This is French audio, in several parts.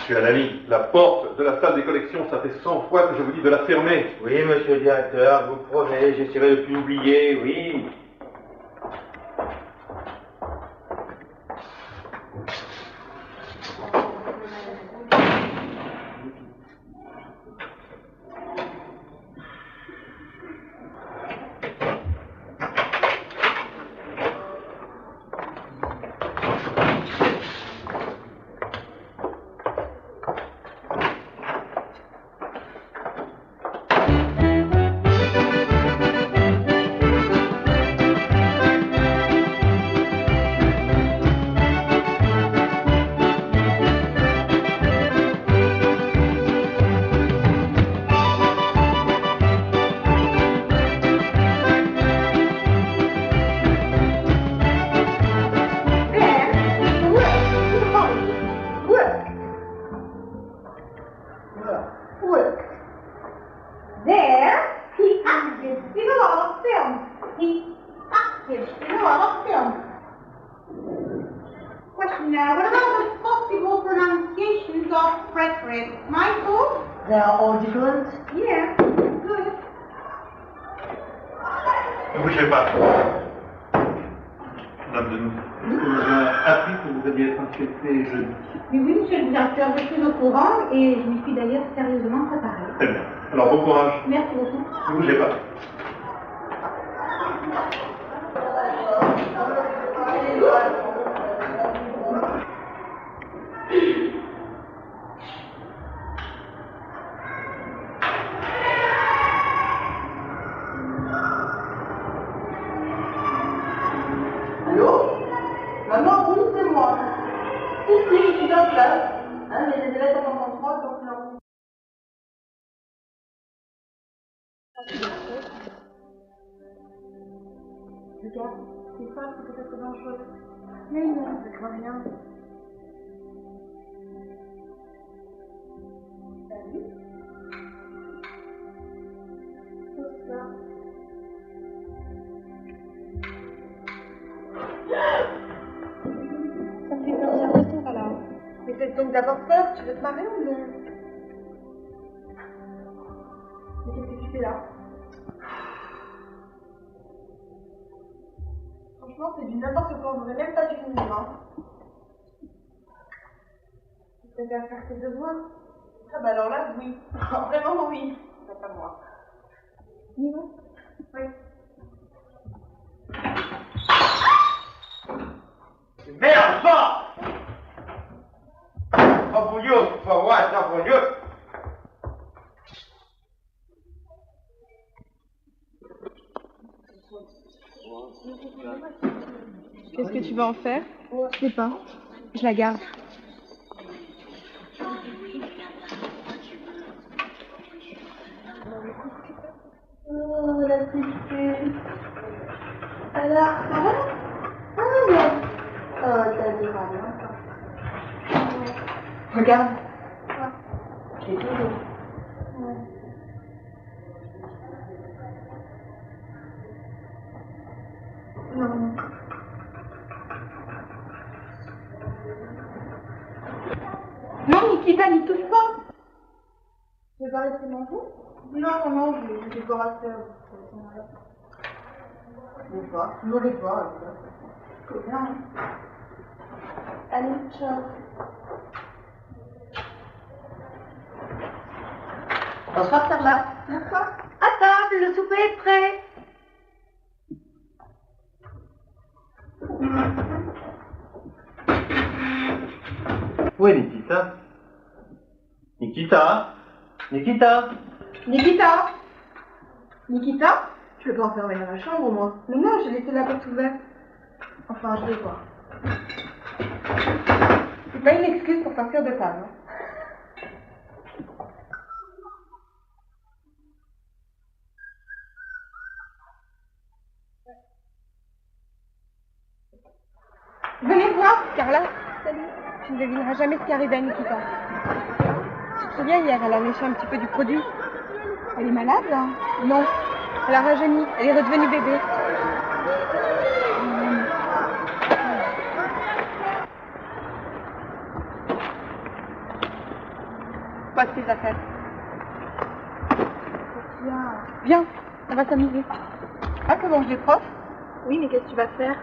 Monsieur Anani, la porte de la salle des collections, ça fait 100 fois que je vous dis de la fermer. Oui, monsieur le directeur, vous promets, j'essaierai de plus oublier, oui. Ne bougez pas. Madame Denou, j'ai appris que vous alliez être inspecté jeudi. Oui, monsieur le directeur, je suis au courant et je m'y suis d'ailleurs sérieusement préparée. Très bien. Alors, bon courage. Merci beaucoup. Ne bougez pas. Allô? Maman, oui, c'est moi. Si, je suis en place. Hein, mais les élèves sont en contrôle, donc non. Regarde, c'est ça, c'est peut-être dangereux. Mais non, je crois rien. T'as vu? C'est ça. Ça me fait peur, j'ai un retour alors. Mais c'est donc d'avoir peur, tu veux te marrer ou non? Mais qu'est-ce que tu fais là? Franchement, c'est du n'importe quoi, on n'aurait même pas dû venir, hein. Tu préfères faire tes devoirs? Ah bah alors là, oui. Vraiment oui. C'est pas moi. Niveau? Oui. Merde, va! Oh mon Dieu, faut voir ça, mon Dieu! Qu'est-ce que tu vas en faire? Je sais pas. Je la garde. Oh, la petite. Alors, ça va? Ah, bien. Oh, t'es adorable. Regarde. Quoi? J'ai toujours. Ouais. Non. Non, Nikita, n'y touche pas. Tu veux pas rester manger? Non, j'ai pas à faire. Je sais pas, je n'aurais pas. C'est bien. Allez, ciao. Bonsoir, Sarah. Bonsoir. À table, le souper est prêt. Où est Nikita? Nikita? Nikita? Nikita? Nikita? Tu veux pas enfermer dans la chambre, moi? Mais non, j'ai laissé la porte ouverte. Enfin, je vais voir. C'est pas une excuse pour sortir de table. Hein. Venez voir, Carla. Salut. Tu ne devineras jamais ce qui arrive à Nikita. Tu te souviens, hier, elle a léché un petit peu du produit. Elle est malade, là? Non. Elle a rajeuni. Elle est redevenue bébé. tes affaires. Viens, on va s'amuser. Ah, que mange les profs? Oui, mais qu'est-ce que tu vas faire?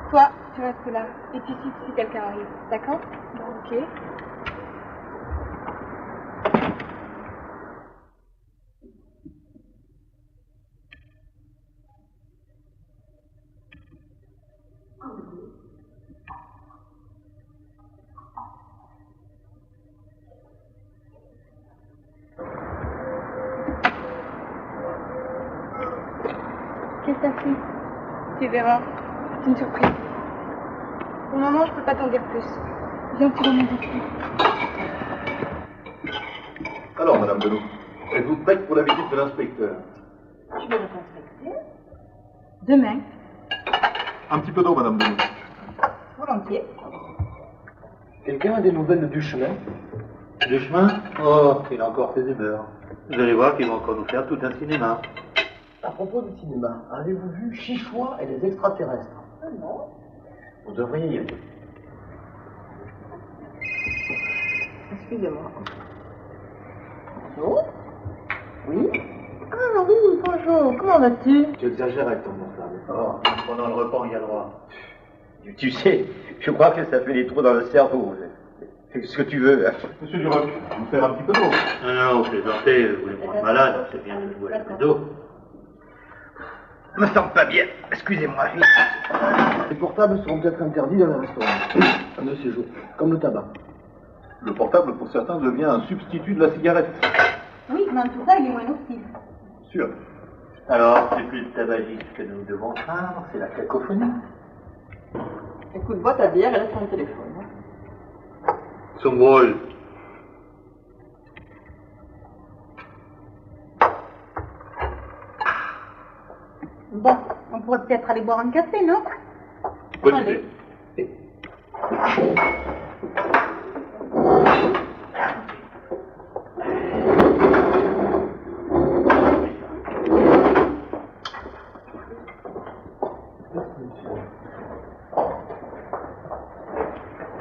Toi, tu restes là. Et tu cites si quelqu'un arrive. D'accord? Bon, ok. Qu'est-ce que t'as fait? Tu verras. C'est une surprise. Pour le moment, je peux pas t'en dire plus. Viens, tu vas m'en dire plus. Alors, Madame Delou, êtes-vous prête pour la visite de l'inspecteur? Tu veux le respecter? Demain. Un petit peu d'eau, Madame Delou. Volontiers. Quelqu'un a des nouvelles du chemin? Du chemin? Oh, il a encore ses humeurs. Vous allez voir qu'il va encore nous faire tout un cinéma. À propos du cinéma, avez-vous vu Chichois et les extraterrestres? Non. Vous devriez y aller. Excusez-moi. Bonjour. Oui? Ah oui, bonjour. Comment vas-tu? Tu exagères avec ton portable. Oh, pendant le repas, il y a le droit. Tu sais, je crois que ça fait des trous dans le cerveau. Fais ce que tu veux. Monsieur Duroc, vous faire un petit peu d'eau. Non, vous plaisantez, vous voulez me rendre malade, c'est bien de jouer avec d'eau. Ça me semble pas bien, excusez-moi. Les portables seront peut-être interdits dans les restaurants de séjour, comme le tabac. Le portable, pour certains, devient un substitut de la cigarette. Oui, mais en tout cas, il est moins nocif. Sûr. Alors, c'est plus le tabagisme que nous devons craindre, c'est la cacophonie. Écoute, bois ta bière et laisse ton téléphone. Son drôle. Bon, on pourrait peut-être aller boire un café, non? Bonne Allez. idée.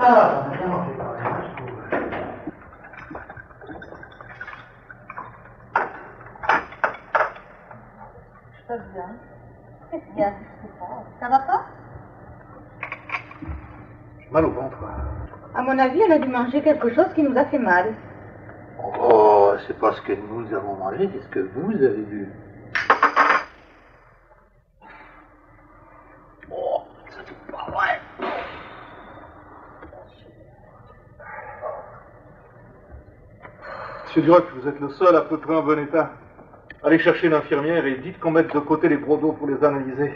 Ah, on a bien mangé quand même, je trouve. Je passe bien. Qu'est-ce qu'il y a? Ça va pas? J'ai mal au ventre. À mon avis, elle a dû manger quelque chose qui nous a fait mal. Oh, c'est pas ce que nous avons mangé, c'est ce que vous avez vu. Oh, ça c'est pas vrai. Monsieur Duroc, vous êtes le seul à peu près en bon état. Allez chercher une infirmière et dites qu'on mette de côté les brodeaux pour les analyser.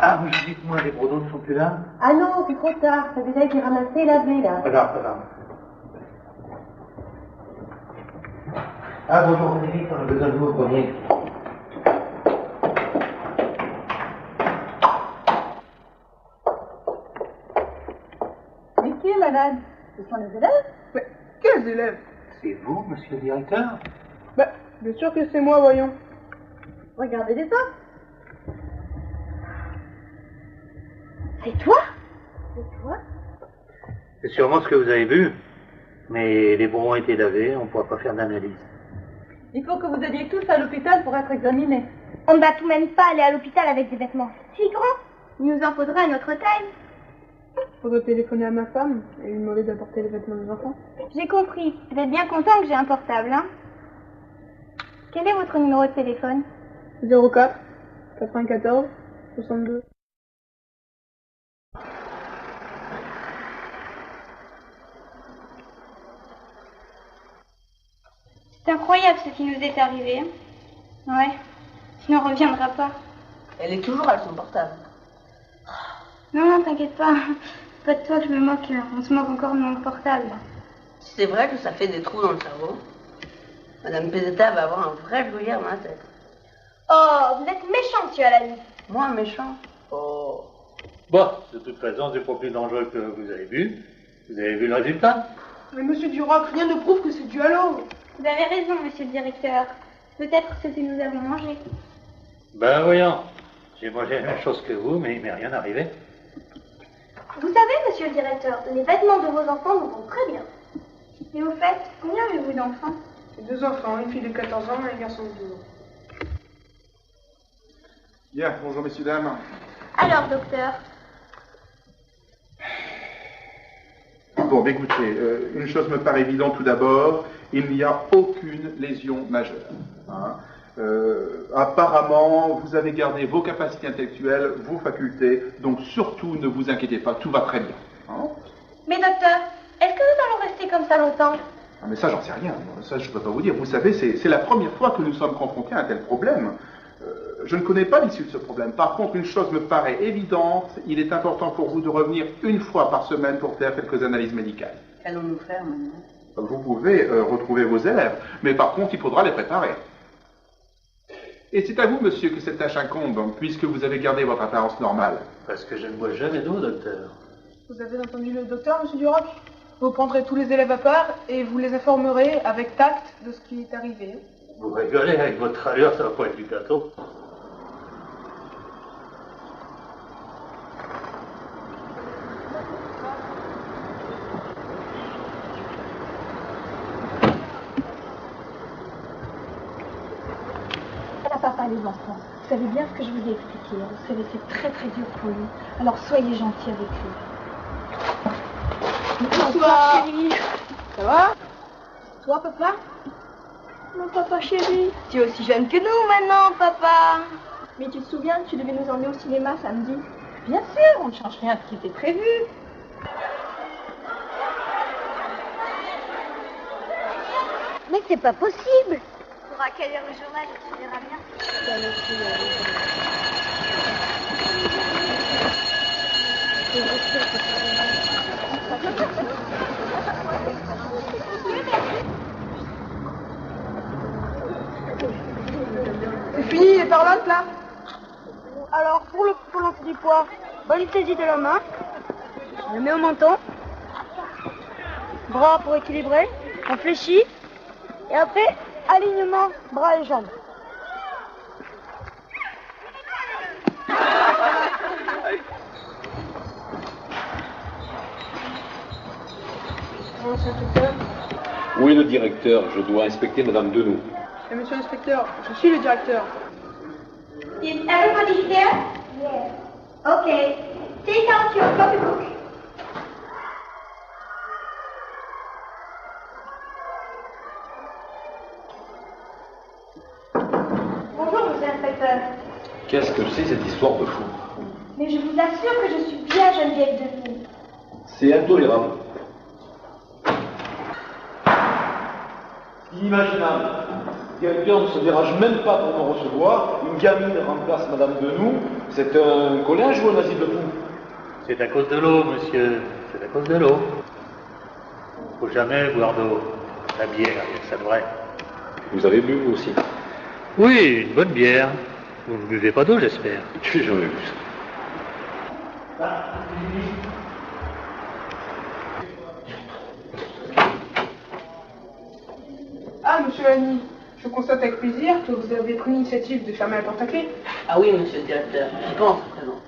Ah, vous dites-moi, les brodeaux ne sont plus là? Ah non, c'est trop tard. Ça a déjà été ramassé et lavé, là. Regarde. Ah, bonjour, Frédéric, on a besoin de vous au premier. Mais qui est malade? Ce sont les élèves? Mais quels élèves? C'est vous, monsieur le directeur? Bah, bien sûr que c'est moi, voyons. Regardez les autres. C'est toi? C'est toi? C'est sûrement ce que vous avez vu. Mais les bons ont été lavés, on ne pourra pas faire d'analyse. Il faut que vous alliez tous à l'hôpital pour être examinés. On ne va tout de même pas aller à l'hôpital avec des vêtements si grands. Il nous en faudra à notre taille. Faudrait téléphoner à ma femme et lui demander d'apporter les vêtements des enfants. J'ai compris. Vous êtes bien content que j'ai un portable, hein? Quel est votre numéro de téléphone? 04 94 62. C'est incroyable ce qui nous est arrivé. Ouais. Sinon on reviendra pas. Elle est toujours à son portable. Non, t'inquiète pas. C'est pas de toi que je me moque. On se moque encore de mon portable. C'est vrai que ça fait des trous dans le cerveau. Madame Peseta va avoir un vrai gruyère dans la tête. Oh, vous êtes méchant, monsieur Alani. Moi, méchant. Oh. Bon, de toute façon, c'est pas plus dangereux que vous avez vu. Vous avez vu le résultat? Mais monsieur Duroc, rien ne prouve que c'est dû à l'eau. Vous avez raison, monsieur le directeur. Peut-être ce que nous avons mangé. Ben voyons. J'ai mangé la même chose que vous, mais il m'est rien arrivé. Vous savez, monsieur le directeur, les vêtements de vos enfants nous vont très bien. Et au fait, combien avez-vous d'enfants? J'ai 2 enfants, une fille de 14 ans et un garçon de 12 ans. Bien, bonjour messieurs, dames. Alors, docteur, Bon, écoutez, une chose me paraît évidente tout d'abord, il n'y a aucune lésion majeure. Hein. Apparemment, vous avez gardé vos capacités intellectuelles, vos facultés, donc surtout ne vous inquiétez pas, tout va très bien. Hein. mais docteur, est-ce que nous allons rester comme ça longtemps? Ah, mais ça, j'en sais rien, ça je ne peux pas vous dire. Vous savez, c'est la première fois que nous sommes confrontés à un tel problème. Je ne connais pas l'issue de ce problème. Par contre, une chose me paraît évidente, il est important pour vous de revenir une fois par semaine pour faire quelques analyses médicales. Qu'allons-nous faire maintenant? Vous pouvez retrouver vos élèves, mais par contre, il faudra les préparer. Et c'est à vous, monsieur, que cette tâche incombe, puisque vous avez gardé votre apparence normale. Parce que je ne bois jamais d'eau, docteur. Vous avez entendu le docteur, monsieur Duroc? Vous prendrez tous les élèves à part et vous les informerez avec tact de ce qui est arrivé. Vous rigolez, avec votre allure, ça va pas être du gâteau. Papa, les enfants, vous savez bien ce que je vous ai expliqué. Vous savez, c'est très très dur pour lui. Alors soyez gentils avec lui. Bonsoir, chérie. Ça va? toi, papa? Mon papa chéri, tu es aussi jeune que nous maintenant, papa. Mais tu te souviens, tu devais nous emmener au cinéma samedi? Bien sûr, on ne change rien de ce qui était prévu. Mais c'est pas possible. Pour à quelle heure le journal, tu verras bien. C'est fini les parlottes là? Alors, pour le lancer du poids, bonne saisie de la main. On le met au menton. Bras pour équilibrer. On fléchit. Et après, alignement, bras et jambes. Où est le directeur? Je dois inspecter Madame Denou. Et monsieur l'inspecteur, je suis le directeur. Is everybody here? Yes. Okay. Take out your copybook. Bonjour, monsieur l'inspecteur. Qu'est-ce que c'est cette histoire de fou? Mais je vous assure que je suis bien Geneviève Denis. C'est intolérable. Inimaginable. Le directeur ne se dérange même pas pour me recevoir. Une gamine remplace Madame Denou. C'est un collège ou un asile de fous? C'est à cause de l'eau, monsieur. C'est à cause de l'eau. Faut jamais boire d'eau. La bière, ça devrait. Vous avez bu, vous aussi? Oui, une bonne bière. Vous ne buvez pas d'eau, j'espère. J'ai jamais vu ça. Ah, monsieur Lamy, je constate avec plaisir que vous avez pris l'initiative de fermer la porte à clé. Ah oui, monsieur le directeur, j'y pense à présent.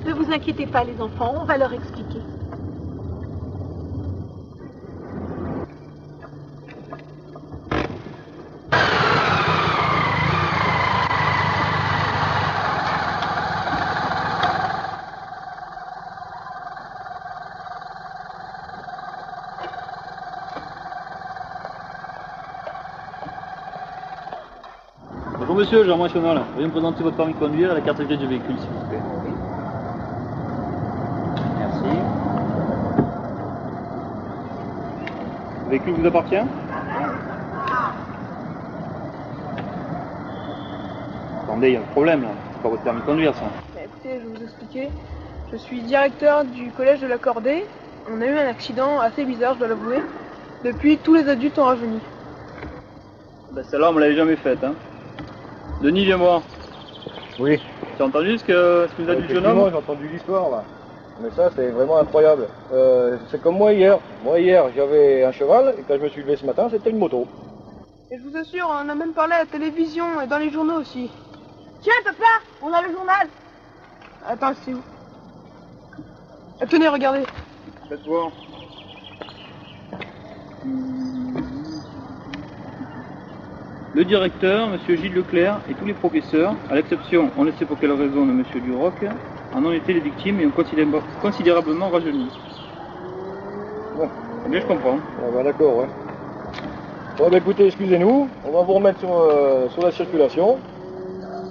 Ne vous inquiétez pas les enfants, on va leur expliquer. Bonjour monsieur, Jean National. Veuillez me présenter votre permis de conduire et la carte grise du véhicule, s'il vous plaît. Merci. Le véhicule vous appartient? Attendez, il y a un problème là. C'est pas votre permis de conduire ça. Bah, écoutez, je vais vous expliquer. Je suis directeur du collège de la Cordée. On a eu un accident assez bizarre, je dois l'avouer. Depuis, tous les adultes ont rajeuni. Bah celle-là, on me l'avait jamais faite. Hein. Denis, viens voir. Oui. Tu as entendu ce que nous a dit le jeune homme? J'ai entendu l'histoire là. Mais ça, c'est vraiment incroyable. C'est comme moi hier. Moi hier, j'avais un cheval et quand je me suis levé ce matin, c'était une moto. Et je vous assure, on en a même parlé à la télévision et dans les journaux aussi. Tiens, papa, on a le journal. Attends, c'est où? Tenez, regardez. Faites voir. Le directeur, M. Gilles Leclerc, et tous les professeurs, à l'exception, on ne sait pour quelle raison, de M. Duroc, en ont été les victimes et ont considérablement rajeuni. Bon. Eh bien, je comprends. Ah bah d'accord, ouais. Bon, bah écoutez, excusez-nous, on va vous remettre sur la circulation.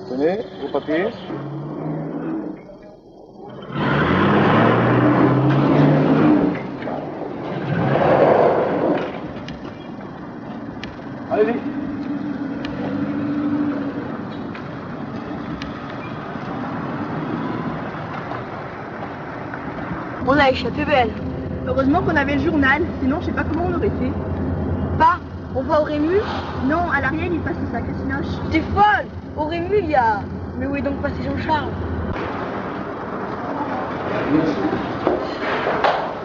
Tenez, vos papiers. Allez-y. On a échappé belle. Heureusement qu'on avait le journal, sinon je sais pas comment on aurait fait. Pas, on va au Rému? Non, à l'Ariel, il passe le sac à Sinoche. T'es folle! Au Rému, il y a... Mais où est donc passé Jean-Charles?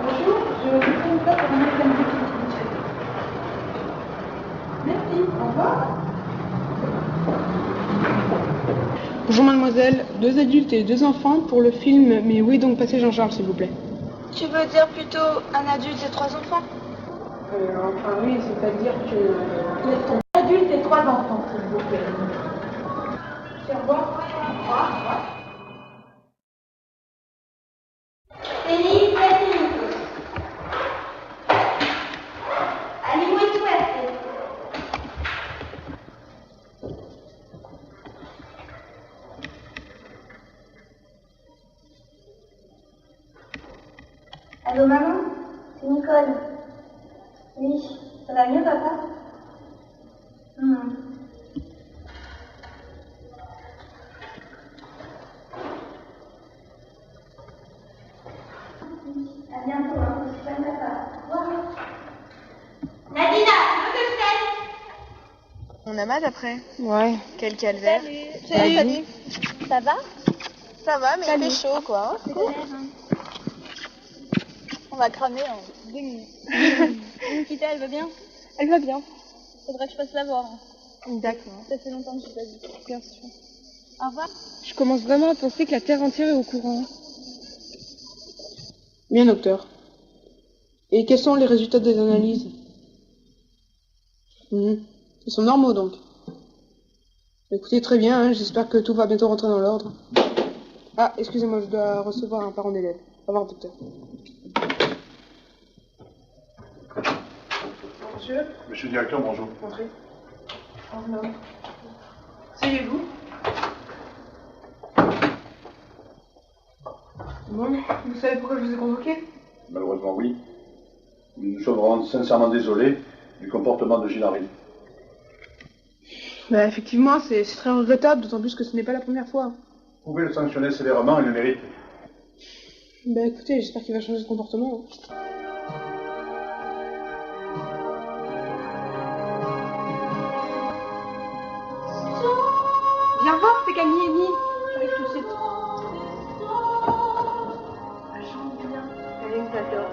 Bonjour, je vous présente pas pour un examen de sécurité. Merci, au revoir. Bonjour mademoiselle, 2 adultes et 2 enfants pour le film Mais où est donc passé Jean-Charles, s'il vous plaît? Tu veux dire plutôt un adulte et 3 enfants? Enfin oui, c'est-à-dire que... Laisse ton adulte et 3 enfants, s'il vous plaît. Au revoir. Au revoir. Feliz Nativos. Allez, muy suerte. Allô, maman? C'est Nicole. Oui, ça va mieux, papa? À bientôt, hein. Je suis pas papa. Au revoir. Nadina, tu veux que je t'aide? On a mal après? Ouais. Quel calvaire. Salut. Ça va? Ça va, mais il fait chaud, quoi. C'est cool. On va cramer en 2 minutes. Nikita, elle va bien? Elle va bien. Faudrait que je passe la voir. D'accord. Ça fait longtemps que je l'ai pas vue. Bien sûr. Au revoir. Je commence vraiment à penser que la Terre entière est au courant. Bien, docteur. Et quels sont les résultats des analyses? Ils sont normaux, donc. Écoutez, très bien, hein, j'espère que tout va bientôt rentrer dans l'ordre. Ah, excusez-moi, je dois recevoir un parent d'élève. Au revoir, docteur. Monsieur? Monsieur le directeur, bonjour. Entrez. Asseyez-vous. Bon, vous savez pourquoi je vous ai convoqué? Malheureusement, oui. Nous sommes vraiment sincèrement désolés du comportement de Gilles Henry. Bah, effectivement, c'est très regrettable, d'autant plus que ce n'est pas la première fois. Vous pouvez le sanctionner sévèrement, il le mérite. Bah écoutez, j'espère qu'il va changer de comportement. Viens voir, c'est Camille et Nil. J'arrive tout de suite. Elle chante bien. Elle aime t'adore.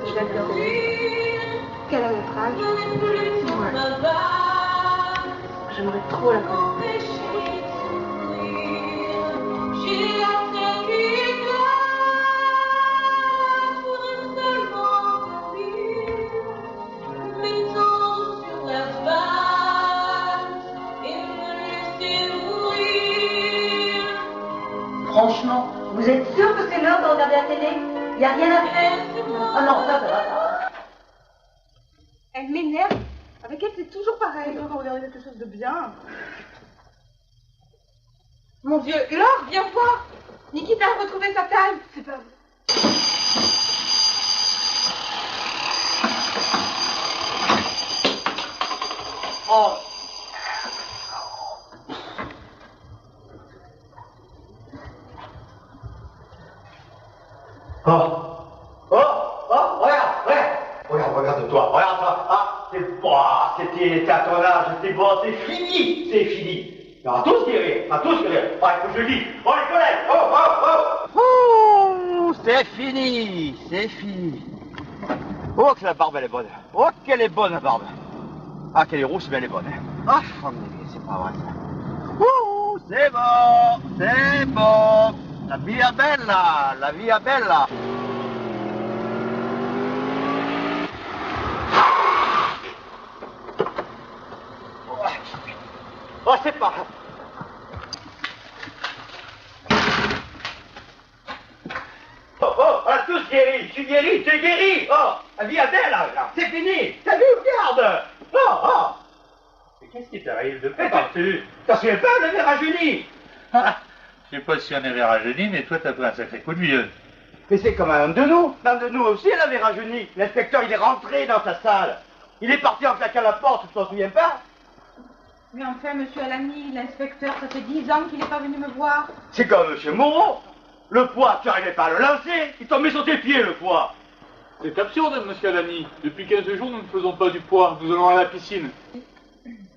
Je l'adore. Quelle a notre âge? Ouais. J'aimerais trop la connaître. Franchement, vous êtes sûr que c'est l'heure de regarder la télé? Y a rien à faire? Ah non, ça va pas. Elle m'énerve. Avec elle, c'est toujours pareil. Il faut regarder quelque chose de bien. Mon Dieu, Laure, viens voir. Nikita a retrouvé sa taille. C'est pas vrai. Oh. Regarde-toi, regarde-toi. Ah, c'est pas, c'était à ton âge, c'est bon, c'est fini, c'est fini. On va tous guérir, on va tous guérir. Oh, il faut que je lis. Oh, les collègues, oh, c'est fini, c'est fini. Oh, que la barbe, elle est bonne. Oh, qu'elle est bonne, la barbe. Ah, qu'elle est rousse, mais elle est bonne. Ah, c'est pas vrai, ça. Ouh, c'est bon. La via bella, la via bella. Oh, c'est pas... Oh, on a tous guéri, je suis guéri, tu es guéri. Oh, la via bella, c'est fini. T'as vu, regarde. Oh. Mais qu'est-ce qui t'arrive de plus partout? T'en souviens pas, on avait rajeuni. Je sais pas si on avait rajeuni, mais toi t'as pris un sacré coup de vieux. Mais c'est comme un homme de nous. L'un de nous aussi, elle avait rajeuni. L'inspecteur, il est rentré dans sa salle. Il est parti en claquant la porte, tu t'en souviens pas? Mais enfin, monsieur Alamy, l'inspecteur, ça fait 10 ans qu'il n'est pas venu me voir. C'est comme monsieur Moreau. Le poids, tu n'arrivais pas à le lancer. Il tombait sur tes pieds, le poids. C'est absurde, monsieur Alamy. Depuis 15 jours, nous ne faisons pas du poids. Nous allons à la piscine.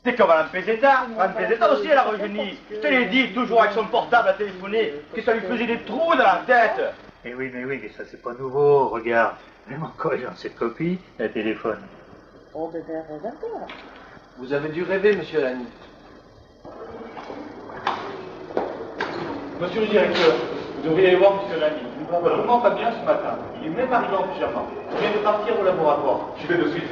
C'est comme Mme Pézetta. Mme Pézetta aussi, elle a rajeuni. Je te l'ai dit, toujours avec son portable à téléphoner, que ça lui faisait des trous dans la tête. Mais oui, mais ça c'est pas nouveau. Regarde, même encore dans cette copie, elle téléphone. On devait rêver. Vous avez dû rêver, monsieur Alamy. Monsieur le directeur, vous devriez aller voir monsieur Alamy. Il ne va vraiment pas bien ce matin. Il est même arrivé en pyjama. Il vient de partir au laboratoire. J'y vais de suite.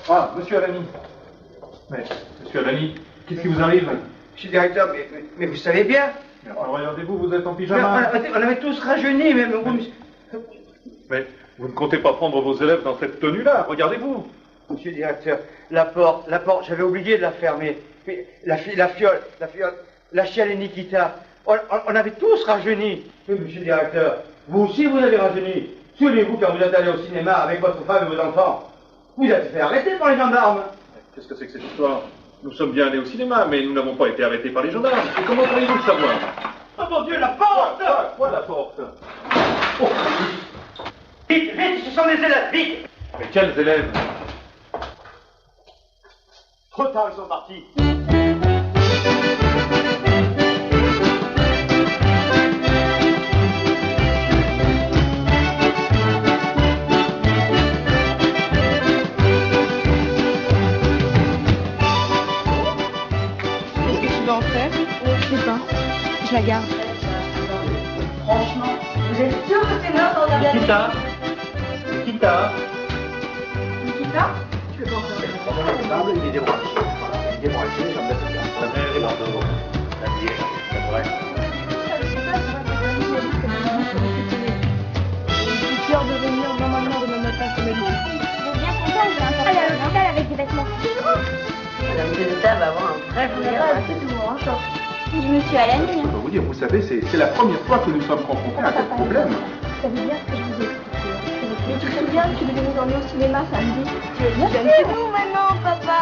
Ah, monsieur Alamy. Mais, monsieur Alamy, qu'est-ce qui vous arrive? Monsieur le directeur, mais vous savez bien. Mais enfin, regardez-vous, vous êtes en pyjama. On avait tous rajeuni, même vous. Mais vous ne comptez pas prendre vos élèves dans cette tenue-là, regardez-vous. Monsieur le directeur, la porte, j'avais oublié de la fermer. Mais la fiole, la chienne et Nikita, on avait tous rajeuni. Oui, monsieur le directeur, vous aussi vous avez rajeuni. Souvenez-vous quand vous êtes allé au cinéma avec votre femme et vos enfants. Vous êtes fait arrêter par les gendarmes. Qu'est-ce que c'est que cette histoire? Nous sommes bien allés au cinéma, mais nous n'avons pas été arrêtés par les gendarmes. Et comment pourriez-vous le savoir? Oh mon Dieu, la porte! Quoi la porte? Oh. Vite, ce sont des élèves, vite! Mais quels élèves? Trop tard, ils sont partis. Qu'est-ce que tu vas en faire? Je sais pas. Je la garde. Franchement, vous êtes sûr que c'est l'heure de regarder Nikita. Nikita? Tu veux pas en faire? Il est débranché. Ça me laisse faire. La mère est dans le dos. La vieille, c'est vrai. J'ai peur de venir normalement de me mettre à sommeil. Je viens qu'on parle, j'ai un hôpital avec des vêtements. Madame Pézetta va avoir un vrai voyage. Je me suis à la nuit. Je peux vous dire, vous savez, c'est la première fois que nous sommes confrontés à tel problème. Vous savez bien ce que je vous ai expliqué. Mais tu te souviens, tu devais nous emmener au cinéma samedi. Bien sûr, nous maintenant, papa.